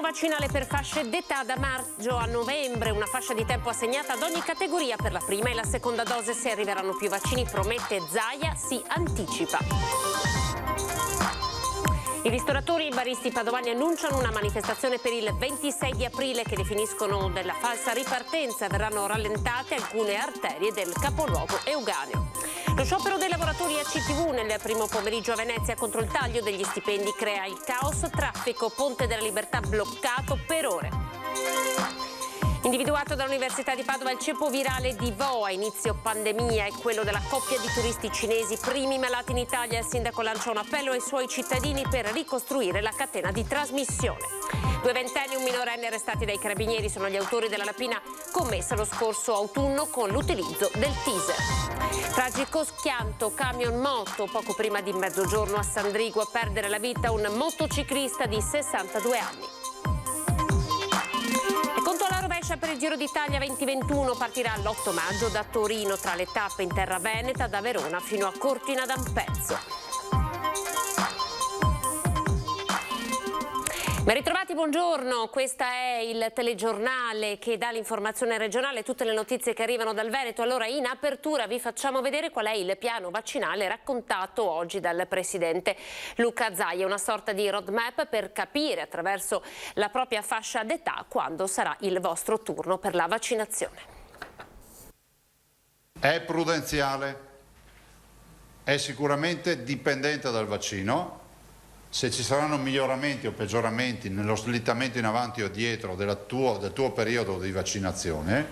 vaccinale per fasce d'età da maggio a novembre, una fascia di tempo assegnata ad ogni categoria per la prima e la seconda dose. Se arriveranno più vaccini, promette Zaia, si anticipa. I ristoratori e i baristi padovani annunciano una manifestazione per il 26 di aprile che definiscono della falsa ripartenza. Verranno rallentate alcune arterie del capoluogo euganeo. Lo sciopero dei lavoratori a CTV nel primo pomeriggio a Venezia contro il taglio degli stipendi crea il caos, traffico, Ponte della Libertà bloccato per ore. Individuato dall'Università di Padova il ceppo virale di VOA, inizio pandemia, è quello della coppia di turisti cinesi, primi malati in Italia. Il sindaco lancia un appello ai suoi cittadini per ricostruire la catena di trasmissione. 2 ventenni e un minorenne arrestati dai carabinieri sono gli autori della rapina commessa lo scorso autunno con l'utilizzo del taser. Tragico schianto, camion moto, poco prima di mezzogiorno a Sandrigo, a perdere la vita un motociclista di 62 anni. Per il Giro d'Italia 2021 partirà l'8 maggio da Torino tra le tappe in terra veneta, da Verona fino a Cortina d'Ampezzo. Ben ritrovati, buongiorno, questa è il telegiornale che dà l'informazione regionale, tutte le notizie che arrivano dal Veneto. Allora in apertura vi facciamo vedere qual è il piano vaccinale raccontato oggi dal presidente Luca Zaia, una sorta di roadmap per capire attraverso la propria fascia d'età quando sarà il vostro turno per la vaccinazione. È prudenziale, è sicuramente dipendente dal vaccino. Se ci saranno miglioramenti o peggioramenti nello slittamento in avanti o dietro del tuo periodo di vaccinazione,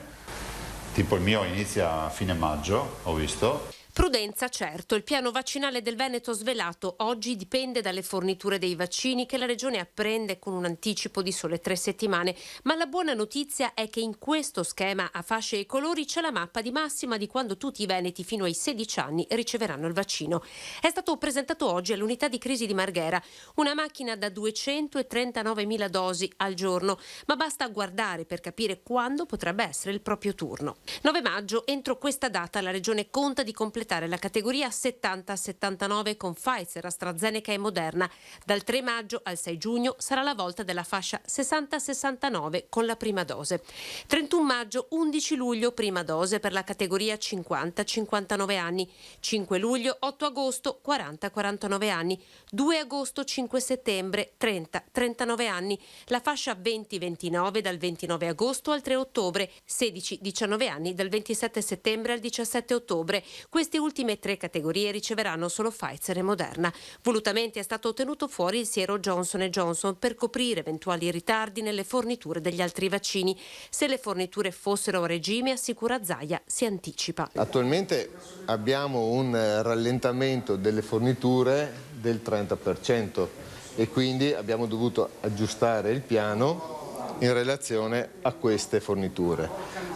tipo il mio inizia a fine maggio, ho visto. Prudenza, certo. Il piano vaccinale del Veneto svelato oggi dipende dalle forniture dei vaccini che la Regione apprende con un anticipo di sole 3 settimane. Ma la buona notizia è che in questo schema a fasce e colori c'è la mappa di massima di quando tutti i veneti fino ai 16 anni riceveranno il vaccino. È stato presentato oggi all'unità di crisi di Marghera una macchina da 239.000 dosi al giorno, ma basta guardare per capire quando potrebbe essere il proprio turno. 9 maggio, entro questa data la Regione conta di completare la categoria 70-79 con Pfizer, AstraZeneca e Moderna. Dal 3 maggio al 6 giugno sarà la volta della fascia 60-69 con la prima dose. 31 maggio, 11 luglio prima dose per la categoria 50-59 anni. 5 luglio, 8 agosto 40-49 anni. 2 agosto, 5 settembre 30-39 anni. La fascia 20-29 dal 29 agosto al 3 ottobre. 16-19 anni dal 27 settembre al 17 ottobre. Queste ultime 3 categorie riceveranno solo Pfizer e Moderna. Volutamente è stato tenuto fuori il siero Johnson & Johnson per coprire eventuali ritardi nelle forniture degli altri vaccini. Se le forniture fossero a regime, assicura Zaia, si anticipa. Attualmente abbiamo un rallentamento delle forniture del 30% e quindi abbiamo dovuto aggiustare il piano in relazione a queste forniture.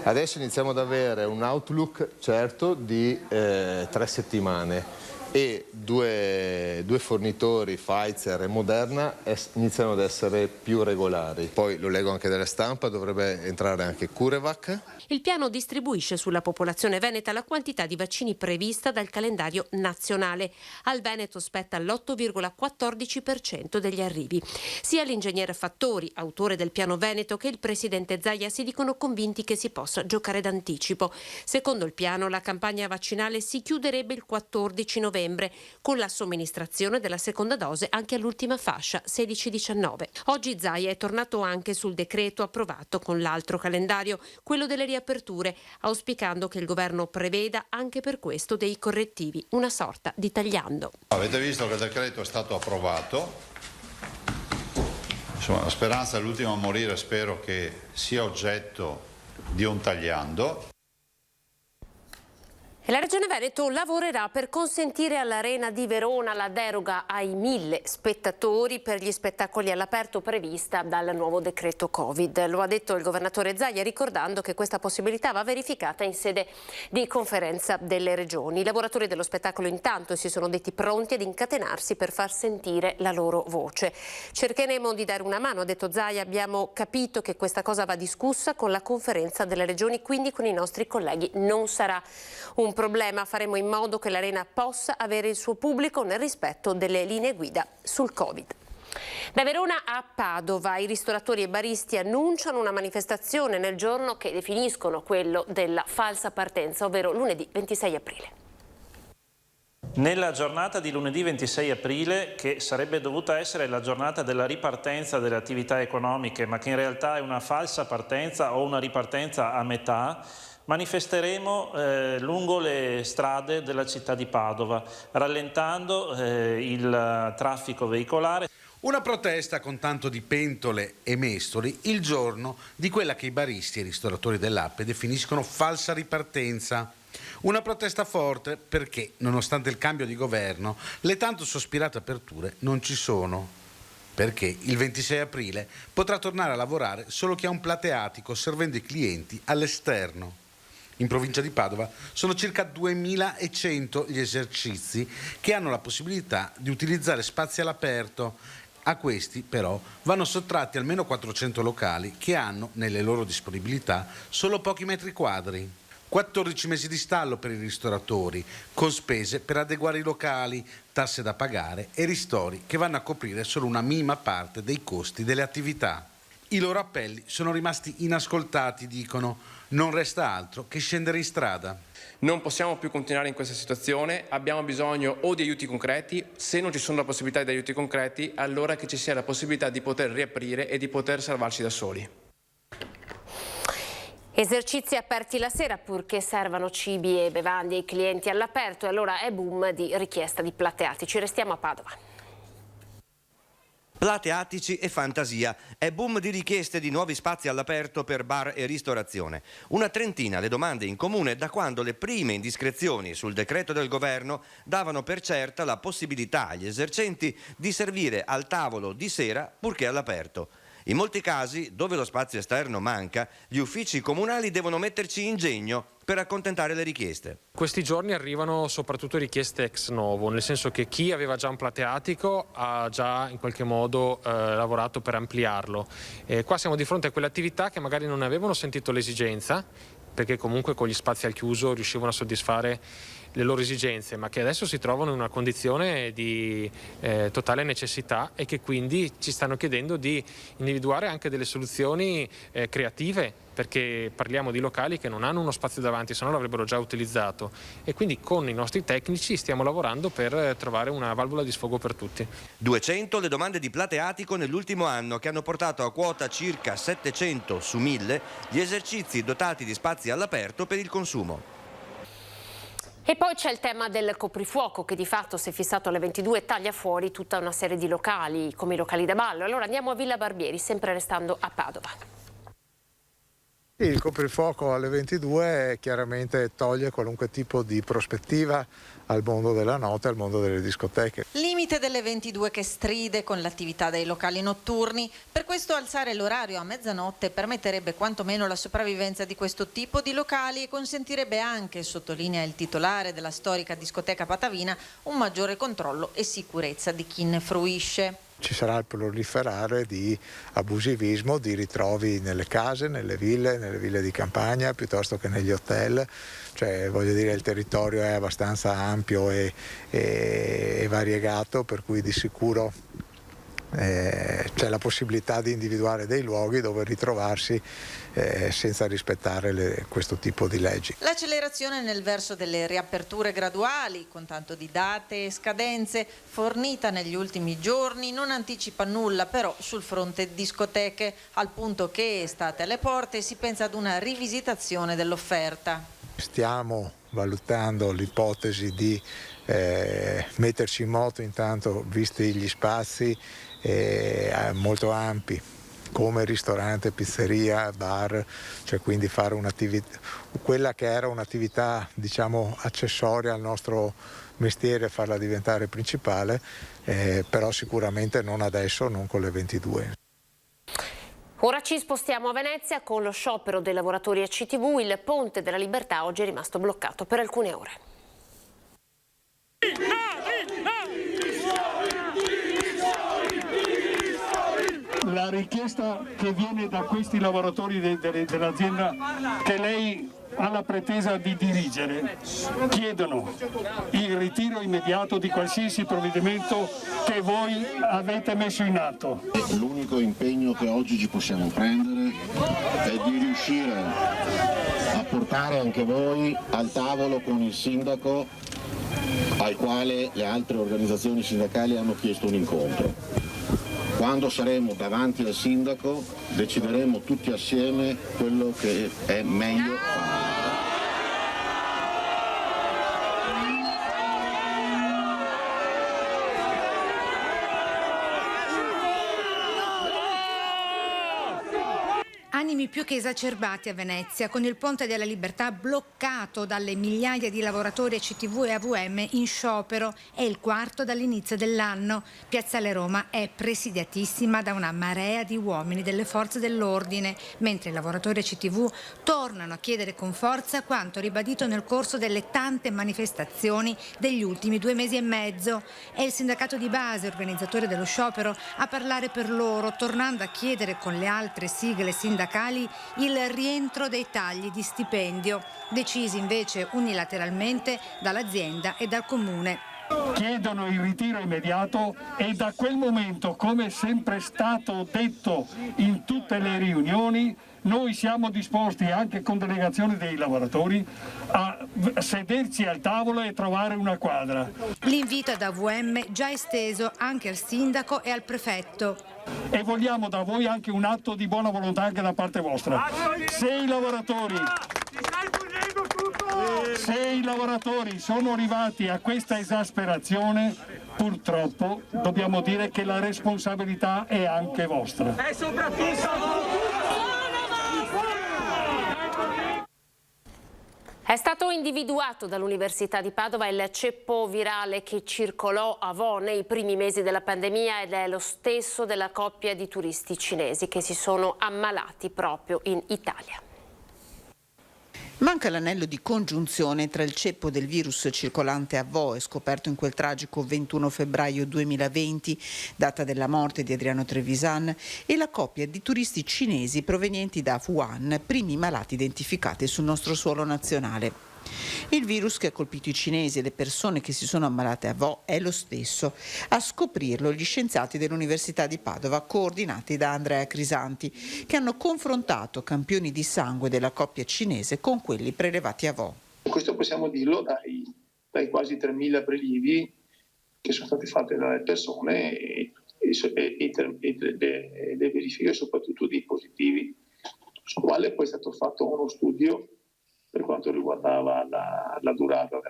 Adesso iniziamo ad avere un outlook certo di 3 settimane e due fornitori, Pfizer e Moderna, iniziano ad essere più regolari. Poi lo leggo anche dalla stampa, dovrebbe entrare anche CureVac. Il piano distribuisce sulla popolazione veneta la quantità di vaccini prevista dal calendario nazionale. Al Veneto spetta l'8,14% degli arrivi. Sia l'ingegner Fattori, autore del piano Veneto, che il presidente Zaia si dicono convinti che si possa giocare d'anticipo. Secondo il piano, la campagna vaccinale si chiuderebbe il 14 novembre con la somministrazione della seconda dose anche all'ultima fascia, 16-19. Oggi Zaia è tornato anche sul decreto approvato con l'altro calendario, quello delle riaperture, auspicando che il governo preveda anche per questo dei correttivi, una sorta di tagliando. Avete visto che il decreto è stato approvato. Insomma, la speranza è l'ultima a morire, spero che sia oggetto di un tagliando. E la Regione Veneto lavorerà per consentire all'Arena di Verona la deroga ai 1.000 spettatori per gli spettacoli all'aperto prevista dal nuovo decreto Covid. Lo ha detto il governatore Zaia, ricordando che questa possibilità va verificata in sede di conferenza delle regioni. I lavoratori dello spettacolo intanto si sono detti pronti ad incatenarsi per far sentire la loro voce. Cercheremo di dare una mano, ha detto Zaia, abbiamo capito che questa cosa va discussa con la conferenza delle regioni, quindi con i nostri colleghi non sarà un problema, faremo in modo che l'Arena possa avere il suo pubblico nel rispetto delle linee guida sul Covid. Da Verona a Padova i ristoratori e baristi annunciano una manifestazione nel giorno che definiscono quello della falsa partenza, ovvero lunedì 26 aprile. Nella giornata di lunedì 26 aprile, che sarebbe dovuta essere la giornata della ripartenza delle attività economiche, ma che in realtà è una falsa partenza o una ripartenza a metà, manifesteremo lungo le strade della città di Padova, rallentando il traffico veicolare. Una protesta con tanto di pentole e mestoli il giorno di quella che i baristi e i ristoratori dell'Appe definiscono falsa ripartenza. Una protesta forte perché, nonostante il cambio di governo, le tanto sospirate aperture non ci sono. Perché il 26 aprile potrà tornare a lavorare solo chi ha un plateatico servendo i clienti all'esterno. In provincia di Padova sono circa 2100 gli esercizi che hanno la possibilità di utilizzare spazi all'aperto. A questi però vanno sottratti almeno 400 locali che hanno nelle loro disponibilità solo pochi metri quadri. 14 mesi di stallo per i ristoratori, con spese per adeguare i locali, tasse da pagare e ristori che vanno a coprire solo una minima parte dei costi delle attività. I loro appelli sono rimasti inascoltati, dicono. Non resta altro che scendere in strada. Non possiamo più continuare in questa situazione, abbiamo bisogno o di aiuti concreti, se non ci sono la possibilità di aiuti concreti, allora che ci sia la possibilità di poter riaprire e di poter salvarci da soli. Esercizi aperti la sera purché servano cibi e bevande ai clienti all'aperto e allora è boom di richiesta di plateatici. Restiamo a Padova. Plateatici e fantasia. È boom di richieste di nuovi spazi all'aperto per bar e ristorazione. Una trentina le domande in comune da quando le prime indiscrezioni sul decreto del governo davano per certa la possibilità agli esercenti di servire al tavolo di sera purché all'aperto. In molti casi, dove lo spazio esterno manca, gli uffici comunali devono metterci ingegno per accontentare le richieste. Questi giorni arrivano soprattutto richieste ex novo, nel senso che chi aveva già un plateatico ha già in qualche modo lavorato per ampliarlo. Qua siamo di fronte a quelle attività che magari non avevano sentito l'esigenza, perché comunque con gli spazi al chiuso riuscivano a soddisfare le loro esigenze, ma che adesso si trovano in una condizione di totale necessità e che quindi ci stanno chiedendo di individuare anche delle soluzioni creative, perché parliamo di locali che non hanno uno spazio davanti, se no l'avrebbero già utilizzato, e quindi con i nostri tecnici stiamo lavorando per trovare una valvola di sfogo per tutti. 200 le domande di plateatico nell'ultimo anno, che hanno portato a quota circa 700 su 1000 gli esercizi dotati di spazi all'aperto per il consumo. E poi c'è il tema del coprifuoco che di fatto, se fissato alle 22, taglia fuori tutta una serie di locali, come i locali da ballo. Allora andiamo a Villa Barbieri, sempre restando a Padova. Il coprifuoco alle 22 chiaramente toglie qualunque tipo di prospettiva al mondo della notte, al mondo delle discoteche. Limite delle 22 che stride con l'attività dei locali notturni. Per questo alzare l'orario a mezzanotte permetterebbe quantomeno la sopravvivenza di questo tipo di locali e consentirebbe anche, sottolinea il titolare della storica discoteca patavina, un maggiore controllo e sicurezza di chi ne fruisce. Ci sarà il proliferare di abusivismo, di ritrovi nelle case, nelle ville di campagna piuttosto che negli hotel. Cioè, voglio dire, il territorio è abbastanza ampio e variegato, per cui di sicuro c'è la possibilità di individuare dei luoghi dove ritrovarsi senza rispettare questo tipo di leggi. L'accelerazione nel verso delle riaperture graduali, con tanto di date e scadenze, fornita negli ultimi giorni, non anticipa nulla però sul fronte discoteche, al punto che, estate alle porte, si pensa ad una rivisitazione dell'offerta. Stiamo valutando l'ipotesi di metterci in moto, intanto, visti gli spazi molto ampi come ristorante, pizzeria, bar, cioè quindi fare un'attività, quella che era un'attività diciamo accessoria al nostro mestiere, farla diventare principale, però sicuramente non adesso, non con le 22. Ora ci spostiamo a Venezia con lo sciopero dei lavoratori a CTV. Il Ponte della Libertà oggi è rimasto bloccato per alcune ore. la richiesta che viene da questi lavoratori dell'azienda che lei ha la pretesa di dirigere, chiedono il ritiro immediato di qualsiasi provvedimento che voi avete messo in atto. L'unico impegno che oggi ci possiamo prendere è di riuscire a portare anche voi al tavolo con il sindaco al quale le altre organizzazioni sindacali hanno chiesto un incontro. Quando saremo davanti al sindaco decideremo tutti assieme quello che è meglio fare. Animi più che esacerbati a Venezia, con il Ponte della Libertà bloccato dalle migliaia di lavoratori CTV e AVM in sciopero. È il quarto dall'inizio dell'anno. Piazzale Roma è presidiatissima da una marea di uomini delle forze dell'ordine, mentre i lavoratori CTV tornano a chiedere con forza quanto ribadito nel corso delle tante manifestazioni degli ultimi 2 mesi e mezzo. È il sindacato di base, organizzatore dello sciopero, a parlare per loro, tornando a chiedere con le altre sigle sindacali il rientro dei tagli di stipendio, decisi invece unilateralmente dall'azienda e dal comune. Chiedono il ritiro immediato e da quel momento, come è sempre stato detto in tutte le riunioni, noi siamo disposti, anche con delegazioni dei lavoratori, a sederci al tavolo e trovare una quadra. L'invito ad AVM già esteso anche al sindaco e al prefetto. E vogliamo da voi anche un atto di buona volontà anche da parte vostra. Se i lavoratori sono arrivati a questa esasperazione, purtroppo dobbiamo dire che la responsabilità è anche vostra. È stato individuato dall'Università di Padova il ceppo virale che circolò a Vo nei primi mesi della pandemia ed è lo stesso della coppia di turisti cinesi che si sono ammalati proprio in Italia. Manca l'anello di congiunzione tra il ceppo del virus circolante a Vo, scoperto in quel tragico 21 febbraio 2020, data della morte di Adriano Trevisan, e la coppia di turisti cinesi provenienti da Wuhan, primi malati identificati sul nostro suolo nazionale. Il virus che ha colpito i cinesi e le persone che si sono ammalate a Vo è lo stesso. A scoprirlo gli scienziati dell'Università di Padova, coordinati da Andrea Crisanti, che hanno confrontato campioni di sangue della coppia cinese con quelli prelevati a Vo. Questo possiamo dirlo dai quasi 3.000 prelievi che sono stati fatti dalle persone e le verifiche soprattutto di positivi, sul quale poi è stato fatto uno studio per quanto riguardava la durata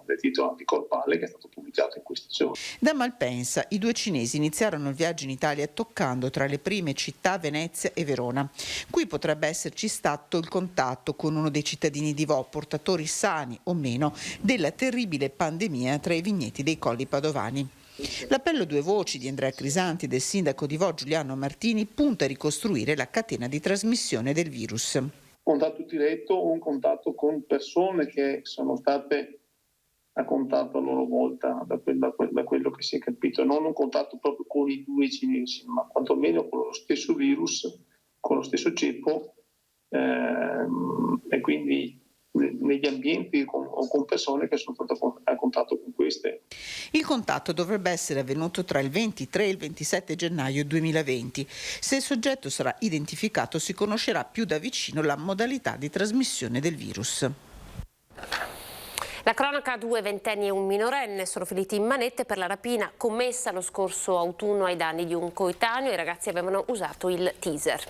del titolo anticorpale, che è stato pubblicato in questi giorni. Da Malpensa i 2 cinesi iniziarono il viaggio in Italia toccando tra le prime città Venezia e Verona. Qui potrebbe esserci stato il contatto con uno dei cittadini di Vo, portatori sani o meno della terribile pandemia tra i vigneti dei Colli Padovani. L'appello 2 voci di Andrea Crisanti e del sindaco di Vo Giuliano Martini punta a ricostruire la catena di trasmissione del virus. Contatto diretto o un contatto con persone che sono state a contatto a loro volta, da quello che si è capito, non un contatto proprio con i 2 cinesi, ma quantomeno con lo stesso virus, con lo stesso ceppo, e quindi negli ambienti o con persone che sono state a contatto con queste. Il contatto dovrebbe essere avvenuto tra il 23 e il 27 gennaio 2020. Se il soggetto sarà identificato si conoscerà più da vicino la modalità di trasmissione del virus. La cronaca: 2 ventenni e un minorenne sono finiti in manette per la rapina commessa lo scorso autunno ai danni di un coetaneo. I ragazzi avevano usato il teaser.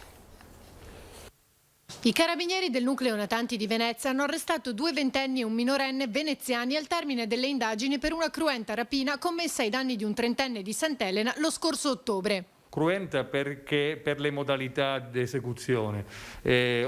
I carabinieri del nucleo natanti di Venezia hanno arrestato 2 ventenni e un minorenne veneziani al termine delle indagini per una cruenta rapina commessa ai danni di un trentenne di Sant'Elena lo scorso ottobre. Cruenta perché per le modalità di esecuzione,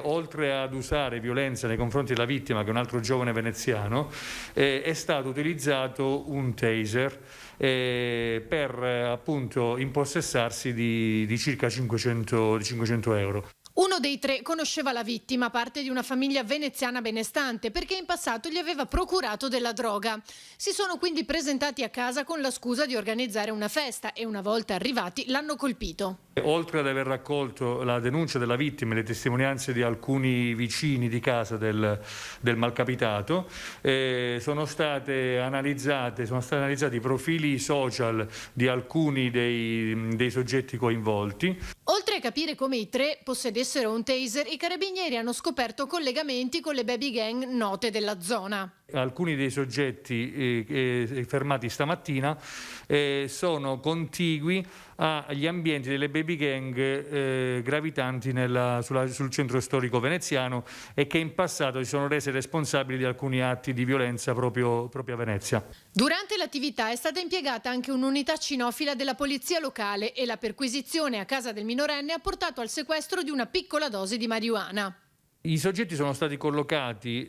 oltre ad usare violenza nei confronti della vittima, che è un altro giovane veneziano, è stato utilizzato un taser per appunto impossessarsi di circa 500 euro. Uno dei tre conosceva la vittima, parte di una famiglia veneziana benestante, perché in passato gli aveva procurato della droga. Si sono quindi presentati a casa con la scusa di organizzare una festa e una volta arrivati l'hanno colpito. Oltre ad aver raccolto la denuncia della vittima e le testimonianze di alcuni vicini di casa del malcapitato, sono stati analizzati i profili social di alcuni dei soggetti coinvolti. Oltre a capire come i tre possedessero un taser, i carabinieri hanno scoperto collegamenti con le baby gang note della zona. Alcuni dei soggetti fermati stamattina sono contigui agli ambienti delle baby gang gravitanti sul centro storico veneziano e che in passato si sono resi responsabili di alcuni atti di violenza proprio a Venezia. Durante l'attività è stata impiegata anche un'unità cinofila della polizia locale e la perquisizione a casa del minorenne ha portato al sequestro di una piccola dose di marijuana. I soggetti sono stati collocati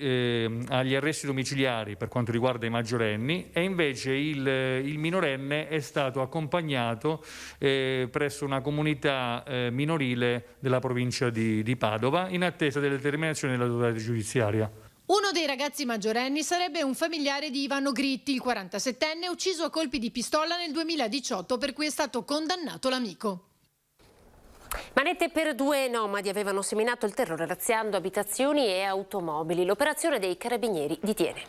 agli arresti domiciliari per quanto riguarda i maggiorenni e invece il minorenne è stato accompagnato presso una comunità minorile della provincia di Padova in attesa delle determinazioni dell'autorità giudiziaria. Uno dei ragazzi maggiorenni sarebbe un familiare di Ivano Gritti, il 47enne ucciso a colpi di pistola nel 2018 per cui è stato condannato l'amico. Manette per 2 nomadi avevano seminato il terrore razziando abitazioni e automobili. L'operazione dei carabinieri di Tiene.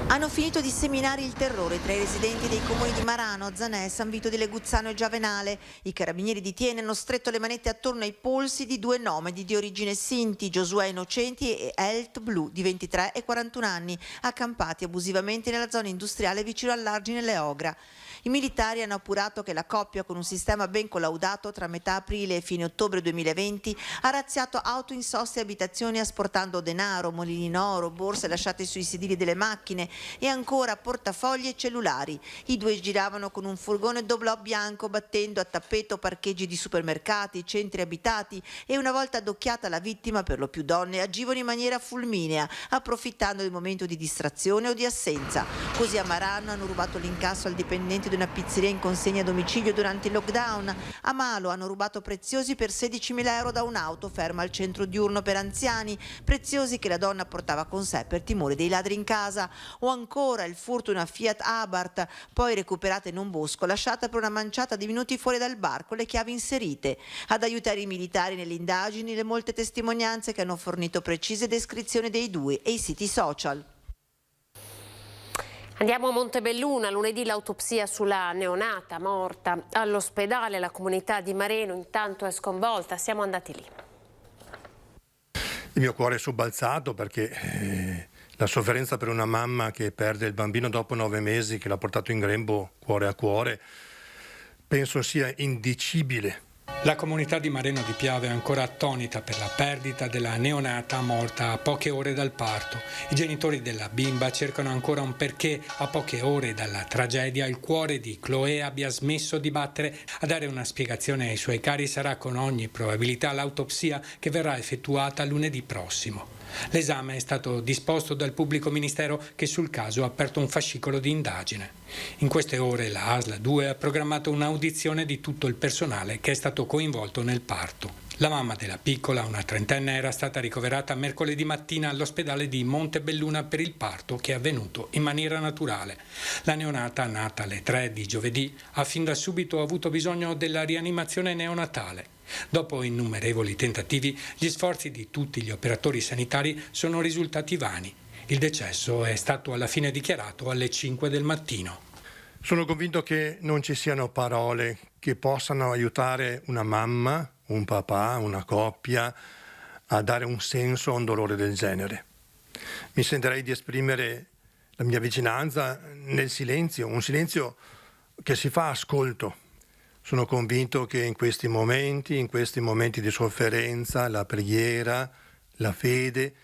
Hanno finito di seminare il terrore tra i residenti dei comuni di Marano, Zanè, San Vito di Leguzzano e Giavenale. I carabinieri di Tiene hanno stretto le manette attorno ai polsi di 2 nomadi di origine Sinti, Giosuè Innocenti e Elt Blu, di 23 e 41 anni, accampati abusivamente nella zona industriale vicino all'argine Leogra. I militari hanno appurato che la coppia, con un sistema ben collaudato, tra metà aprile e fine ottobre 2020 ha razziato auto in sosta e abitazioni asportando denaro, molini in oro, borse lasciate sui sedili delle macchine e ancora portafogli e cellulari. I due giravano con un furgone doblò bianco battendo a tappeto parcheggi di supermercati, centri abitati e una volta addocchiata la vittima, per lo più donne, agivano in maniera fulminea, approfittando del momento di distrazione o di assenza. Così a Marano hanno rubato l'incasso al dipendente di una pizzeria in consegna a domicilio durante il lockdown. A Malo hanno rubato preziosi per 16.000 euro da un'auto ferma al centro diurno per anziani, preziosi che la donna portava con sé per timore dei ladri in casa. O ancora il furto di una Fiat Abarth, poi recuperata in un bosco, lasciata per una manciata di minuti fuori dal bar con le chiavi inserite. Ad aiutare i militari nelle indagini le molte testimonianze che hanno fornito precise descrizioni dei due e i siti social. Andiamo a Montebelluna, lunedì l'autopsia sulla neonata morta all'ospedale, la comunità di Mareno intanto è sconvolta, siamo andati lì. Il mio cuore è sobbalzato perché la sofferenza per una mamma che perde il bambino dopo 9 mesi, che l'ha portato in grembo cuore a cuore, penso sia indicibile. La comunità di Mareno di Piave è ancora attonita per la perdita della neonata morta a poche ore dal parto. I genitori della bimba cercano ancora un perché a poche ore dalla tragedia il cuore di Chloé abbia smesso di battere. A dare una spiegazione ai suoi cari sarà con ogni probabilità l'autopsia che verrà effettuata lunedì prossimo. L'esame è stato disposto dal pubblico ministero che sul caso ha aperto un fascicolo di indagine. In queste ore la ASL 2 ha programmato un'audizione di tutto il personale che è stato coinvolto nel parto. La mamma della piccola, una trentenne, era stata ricoverata mercoledì mattina all'ospedale di Montebelluna per il parto che è avvenuto in maniera naturale. La neonata, nata alle 3 di giovedì, ha fin da subito avuto bisogno della rianimazione neonatale. Dopo innumerevoli tentativi, gli sforzi di tutti gli operatori sanitari sono risultati vani. Il decesso è stato alla fine dichiarato alle 5 del mattino. Sono convinto che non ci siano parole che possano aiutare una mamma, un papà, una coppia a dare un senso a un dolore del genere. Mi sentirei di esprimere la mia vicinanza nel silenzio, un silenzio che si fa ascolto. Sono convinto che in questi momenti di sofferenza, la preghiera, la fede,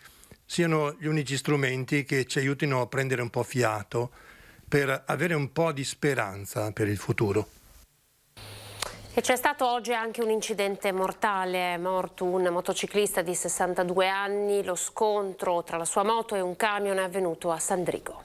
siano gli unici strumenti che ci aiutino a prendere un po' fiato per avere un po' di speranza per il futuro. E c'è stato oggi anche un incidente mortale, è morto un motociclista di 62 anni, lo scontro tra la sua moto e un camion è avvenuto a Sandrigo.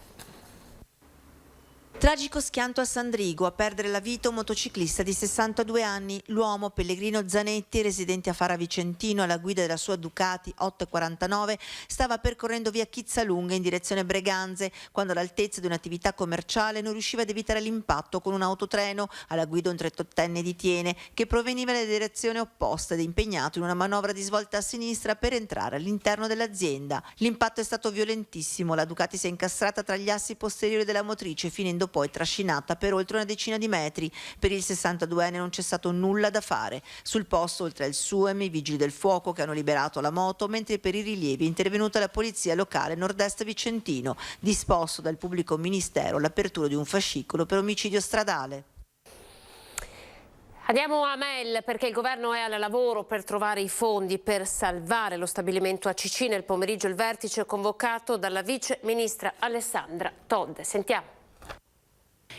Tragico schianto a Sandrigo, a perdere la vita un motociclista di 62 anni. L'uomo, Pellegrino Zanetti, residente a Fara Vicentino, alla guida della sua Ducati 849, stava percorrendo via Chizzalunga in direzione Breganze, quando all'altezza di un'attività commerciale non riusciva ad evitare l'impatto con un autotreno, alla guida un 38enne di Tiene, che proveniva dalle direzioni opposte ed impegnato in una manovra di svolta a sinistra per entrare all'interno dell'azienda. L'impatto è stato violentissimo, la Ducati si è incastrata tra gli assi posteriori della motrice, finendo poi trascinata per oltre una decina di metri. Per il 62enne non c'è stato nulla da fare. Sul posto, oltre al SUEM, i vigili del fuoco che hanno liberato la moto, mentre per i rilievi è intervenuta la polizia locale nord-est vicentino, disposto dal pubblico ministero l'apertura di un fascicolo per omicidio stradale. Andiamo a Mel perché il governo è al lavoro per trovare i fondi per salvare lo stabilimento ACC. Nel pomeriggio il vertice è convocato dalla vice ministra Alessandra Todde. Sentiamo.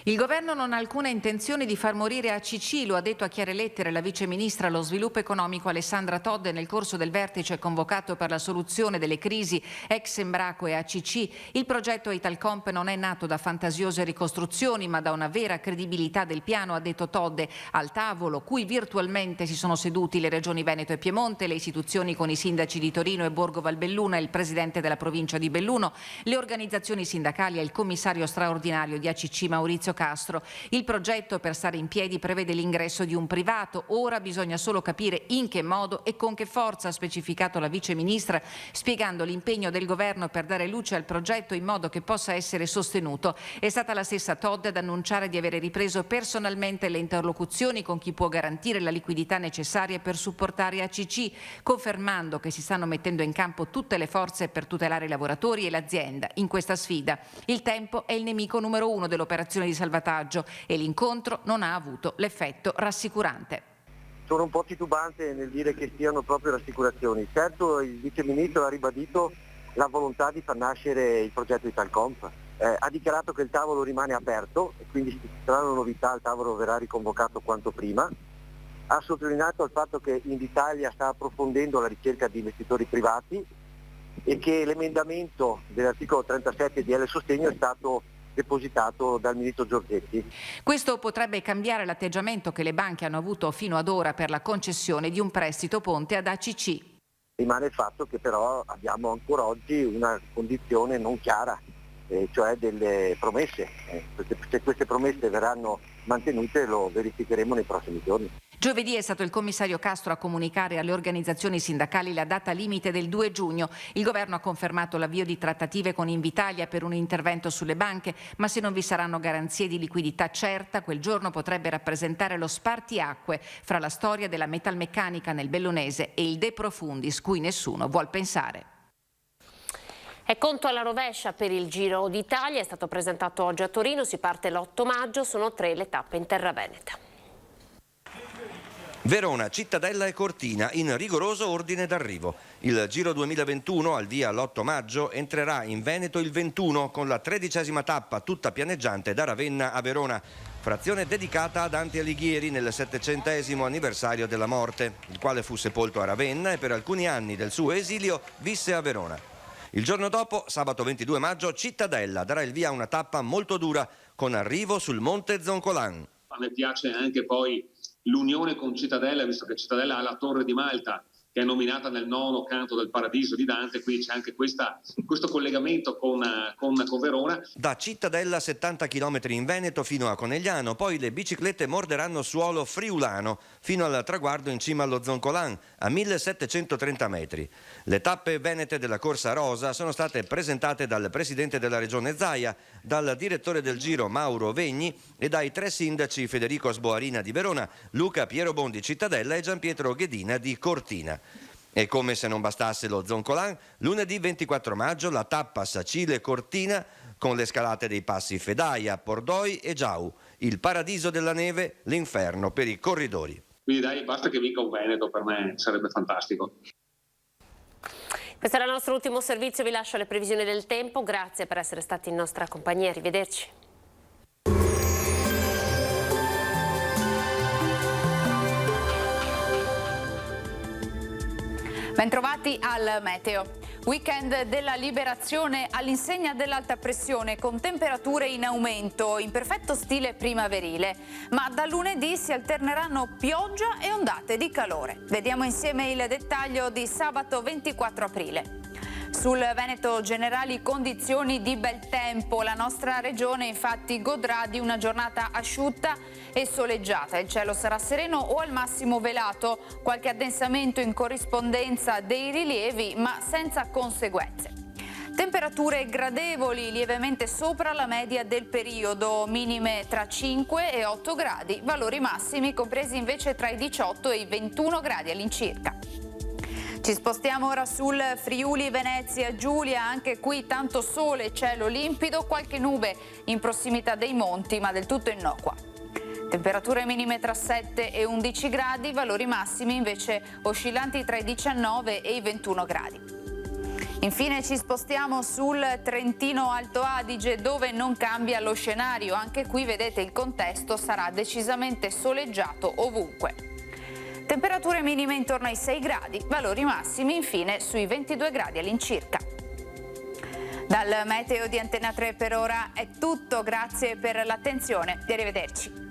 Il governo non ha alcuna intenzione di far morire ACC, lo ha detto a chiare lettere la vice ministra allo sviluppo economico Alessandra Todde nel corso del vertice convocato per la soluzione delle crisi ex Embraco e ACC. Il progetto Italcomp non è nato da fantasiose ricostruzioni ma da una vera credibilità del piano, ha detto Todde, al tavolo cui virtualmente si sono seduti le regioni Veneto e Piemonte, le istituzioni con i sindaci di Torino e Borgo Valbelluna e il presidente della provincia di Belluno, le organizzazioni sindacali e il commissario straordinario di ACC Maurizio Castro. Il progetto per stare in piedi prevede l'ingresso di un privato. Ora bisogna solo capire in che modo e con che forza, ha specificato la vice ministra, spiegando l'impegno del governo per dare luce al progetto in modo che possa essere sostenuto. È stata la stessa Todde ad annunciare di avere ripreso personalmente le interlocuzioni con chi può garantire la liquidità necessaria per supportare ACC, confermando che si stanno mettendo in campo tutte le forze per tutelare i lavoratori e l'azienda in questa sfida. Il tempo è il nemico numero uno dell'operazione di salvataggio e l'incontro non ha avuto l'effetto rassicurante. Sono un po' titubante nel dire che siano proprio rassicurazioni. Certo, il Vice Ministro ha ribadito la volontà di far nascere il progetto Italcomp. Ha dichiarato che il tavolo rimane aperto e quindi se ci saranno novità il tavolo verrà riconvocato quanto prima. Ha sottolineato il fatto che Invitalia sta approfondendo la ricerca di investitori privati e che l'emendamento dell'articolo 37 di L Sostegno è stato depositato dal ministro Giorgetti. Questo potrebbe cambiare l'atteggiamento che le banche hanno avuto fino ad ora per la concessione di un prestito ponte ad ACC. Rimane il fatto che però abbiamo ancora oggi una condizione non chiara, cioè delle promesse. Se queste promesse verranno mantenute lo verificheremo nei prossimi giorni. Giovedì è stato il commissario Castro a comunicare alle organizzazioni sindacali la data limite del 2 giugno. Il governo ha confermato l'avvio di trattative con Invitalia per un intervento sulle banche, ma se non vi saranno garanzie di liquidità certa, quel giorno potrebbe rappresentare lo spartiacque fra la storia della metalmeccanica nel Bellunese e il De Profundis, cui nessuno vuol pensare. È conto alla rovescia per il Giro d'Italia, è stato presentato oggi a Torino, si parte l'8 maggio, sono 3 le tappe in terra veneta. Verona, Cittadella e Cortina in rigoroso ordine d'arrivo. Il Giro 2021 al via l'8 maggio entrerà in Veneto il 21 con la 13ª tappa tutta pianeggiante da Ravenna a Verona, frazione dedicata a Dante Alighieri nel 700° anniversario della morte, il quale fu sepolto a Ravenna e per alcuni anni del suo esilio visse a Verona. Il giorno dopo, sabato 22 maggio, Cittadella darà il via a una tappa molto dura con arrivo sul Monte Zoncolan. A me piace anche poi l'unione con Cittadella, visto che Cittadella ha la Torre di Malta, che è nominata nel 9° canto del Paradiso di Dante, quindi c'è anche questo collegamento con Verona. Da Cittadella 70 km in Veneto fino a Conegliano, poi le biciclette morderanno suolo friulano fino al traguardo in cima allo Zoncolan a 1730 metri. Le tappe venete della Corsa Rosa sono state presentate dal presidente della regione Zaia, dal direttore del Giro Mauro Vegni e dai 3 sindaci Federico Sboarina di Verona, Luca Pierobon di Cittadella e Gianpietro Ghedina di Cortina. E come se non bastasse lo Zoncolan, lunedì 24 maggio la tappa Sacile-Cortina con le scalate dei passi Fedaia, Pordoi e Giau, il paradiso della neve, l'inferno per i corridori. Quindi dai, basta che vinca un Veneto, per me sarebbe fantastico. Questo era il nostro ultimo servizio, vi lascio alle previsioni del tempo, grazie per essere stati in nostra compagnia, arrivederci. Bentrovati al meteo. Weekend della liberazione all'insegna dell'alta pressione con temperature in aumento in perfetto stile primaverile, ma da lunedì si alterneranno pioggia e ondate di calore. Vediamo insieme il dettaglio di sabato 24 aprile. Sul Veneto generali condizioni di bel tempo, la nostra regione infatti godrà di una giornata asciutta e soleggiata, il cielo sarà sereno o al massimo velato, qualche addensamento in corrispondenza dei rilievi ma senza conseguenze. Temperature gradevoli, lievemente sopra la media del periodo, minime tra 5 e 8 gradi, valori massimi compresi invece tra i 18 e i 21 gradi all'incirca. Ci spostiamo ora sul Friuli Venezia Giulia, anche qui tanto sole, cielo limpido, qualche nube in prossimità dei monti ma del tutto innocua. Temperature minime tra 7 e 11 gradi, valori massimi invece oscillanti tra i 19 e i 21 gradi. Infine ci spostiamo sul Trentino Alto Adige dove non cambia lo scenario, anche qui vedete il contesto sarà decisamente soleggiato ovunque. Temperature minime intorno ai 6 gradi, valori massimi infine sui 22 gradi all'incirca. Dal meteo di Antena 3 per ora è tutto, grazie per l'attenzione e arrivederci.